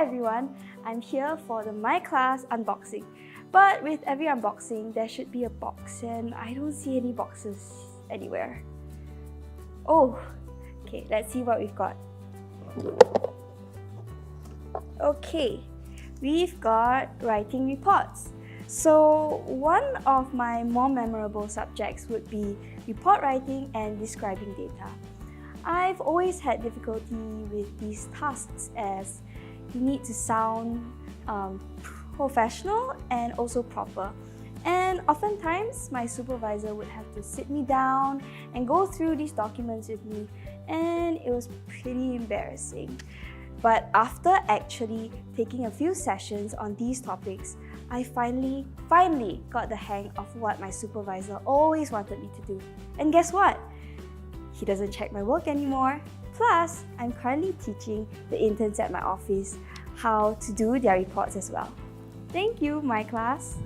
Hi everyone, I'm here for the myClass unboxing. But with every unboxing, there should be a box and I don't see any boxes anywhere. Oh, okay, let's see what we've got. Okay, we've got writing reports. So one of my more memorable subjects would be report writing and describing data. I've always had difficulty with these tasks as you need to sound professional and also proper. And oftentimes, my supervisor would have to sit me down and go through these documents with me, and it was pretty embarrassing. But after actually taking a few sessions on these topics, I finally got the hang of what my supervisor always wanted me to do. And guess what? He doesn't check my work anymore. Plus, I'm currently teaching the interns at my office how to do their reports as well. Thank you, myClass.